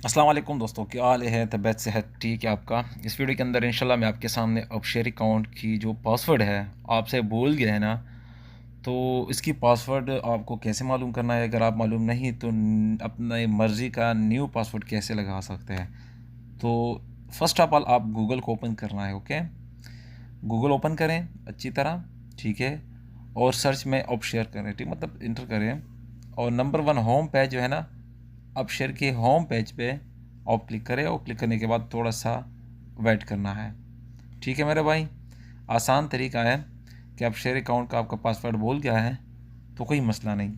अस्सलाम वालेकुम दोस्तों, क्या हाल है? तबीयत सेहत ठीक है आपका? इस वीडियो के अंदर इंशाल्लाह मैं आपके सामने अब शेयर अकाउंट की जो पासवर्ड है आपसे भूल गए हैं ना, तो इसकी पासवर्ड आपको कैसे मालूम करना है? अगर आप मालूम नहीं तो अपने मर्ज़ी का न्यू पासवर्ड कैसे लगा सकते हैं? तो फर्स्ट ऑफ ऑल आप गूगल को ओपन करना है। ओके, गूगल ओपन करें अच्छी तरह, ठीक है, और सर्च में अब शेयर करें, ठीक, मतलब इंटर करें, और नंबर वन होम पेज जो है ना, अब शेयर के होम पेज पे आप क्लिक करें, और क्लिक करने के बाद थोड़ा सा वेट करना है। ठीक है मेरे भाई, आसान तरीका है कि आप शेयर अकाउंट का आपका पासवर्ड भूल गया है तो कोई मसला नहीं,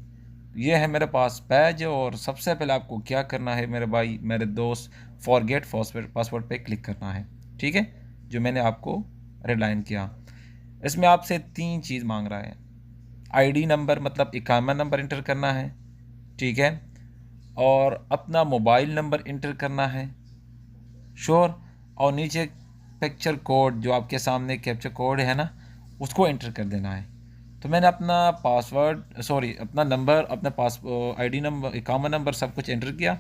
ये है मेरे पास पेज। और सबसे पहले आपको क्या करना है मेरे भाई मेरे दोस्त, फॉरगेट पासवर्ड पासवर्ड पे क्लिक करना है। ठीक है, जो मैंने आपको रेडलाइन किया, इसमें आपसे तीन चीज़ मांग रहा है। आईडी नंबर मतलब इकामा नंबर इंटर करना है, ठीक है, और अपना मोबाइल नंबर इंटर करना है, श्योर, और नीचे पिक्चर कोड जो आपके सामने कैप्चर कोड है ना, उसको इंटर कर देना है। तो मैंने अपना पासवर्ड सॉरी अपना नंबर, अपना पास आईडी नंबर, इकामा नंबर सब कुछ इंटर किया।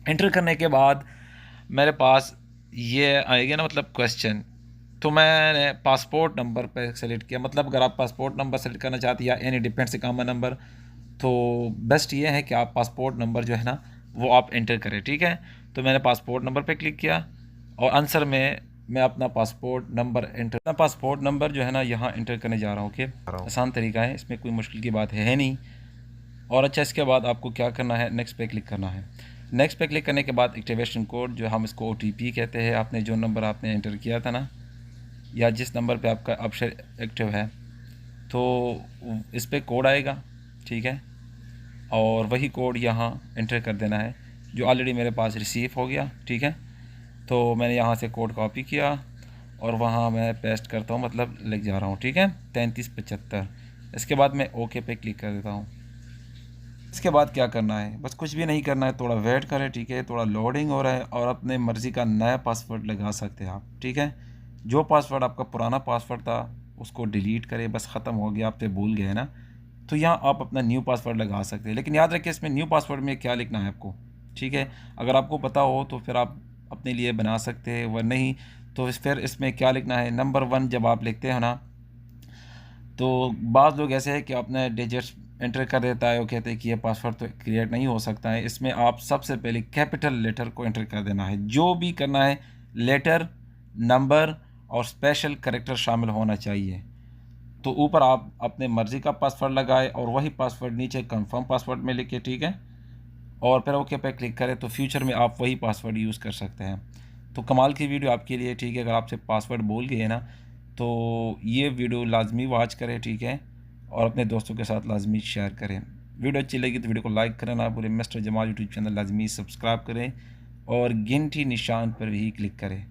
इंटर करने के बाद मेरे पास ये आएगा ना, मतलब क्वेश्चन, तो मैंने पासपोर्ट नंबर पे सेलेक्ट किया। मतलब अगर आप पासपोर्ट नंबर सेलेक्ट करना चाहते हैं या एनी डिपेंड्स इकामा नंबर, तो बेस्ट ये है कि आप पासपोर्ट नंबर जो है ना वो आप इंटर करें। ठीक है, तो मैंने पासपोर्ट नंबर पे क्लिक किया, और आंसर में मैं अपना पासपोर्ट नंबर इंटर, अपना पासपोर्ट नंबर जो है ना यहाँ इंटर करने जा रहा हूँ। ओके, आसान तरीका है, इसमें कोई मुश्किल की बात है नहीं। और अच्छा, इसके बाद आपको क्या करना है, नेक्स्ट पे क्लिक करना है। नेक्स्ट पे क्लिक करने के बाद एक्टिवेशन कोड, जो हम इसको OTP कहते हैं, आपने जो नंबर आपने इंटर किया था ना, या जिस नंबर पे आपका ऑप्शन एक्टिव है, तो इस पर कोड आएगा, ठीक है, और वही कोड यहाँ इंटर कर देना है जो ऑलरेडी मेरे पास रिसीव हो गया। ठीक है, तो मैंने यहाँ से कोड कॉपी किया और वहाँ मैं पेस्ट करता हूँ, मतलब लिख जा रहा हूँ। ठीक है, 3375। इसके बाद मैं ओके पे क्लिक कर देता हूँ। इसके बाद क्या करना है, बस कुछ भी नहीं करना है, थोड़ा वेट करें। ठीक है, थोड़ा लोडिंग हो रहा है, और अपने मर्ज़ी का नया पासवर्ड लगा सकते हैं आप। ठीक है, जो पासवर्ड आपका पुराना पासवर्ड था उसको डिलीट करें, बस ख़त्म हो गया, आपसे भूल गए ना, तो यहाँ आप अपना न्यू पासवर्ड लगा सकते हैं। लेकिन याद रखिए, इसमें न्यू पासवर्ड में क्या लिखना है आपको। ठीक है, अगर आपको पता हो तो फिर आप अपने लिए बना सकते हैं, वह नहीं तो फिर इसमें क्या लिखना है, नंबर वन जब आप लिखते हो ना, तो बाद लोग ऐसे हैं कि अपने डिजिट्स एंटर कर देता है, वो कहते हैं कि ये पासवर्ड तो क्रिएट नहीं हो सकता है। इसमें आप सबसे पहले कैपिटल लेटर को एंटर कर देना है, जो भी करना है, लेटर, नंबर और स्पेशल करेक्टर शामिल होना चाहिए। तो ऊपर आप अपने मर्ज़ी का पासवर्ड लगाए, और वही पासवर्ड नीचे कंफर्म पासवर्ड में लिखे, ठीक है, और फिर ओके पे क्लिक करें, तो फ्यूचर में आप वही पासवर्ड यूज़ कर सकते हैं। तो कमाल की वीडियो आपके लिए, ठीक है, अगर आपसे पासवर्ड भूल गए ना, तो ये वीडियो लाजमी वॉच करें, ठीक है, और अपने दोस्तों के साथ लाजमी शेयर करें। वीडियो अच्छी लगी तो वीडियो को लाइक करें ना भूलें। मिस्टर जमाल यूट्यूब चैनल लाजमी सब्सक्राइब करें, और घंटी निशान पर भी क्लिक करें।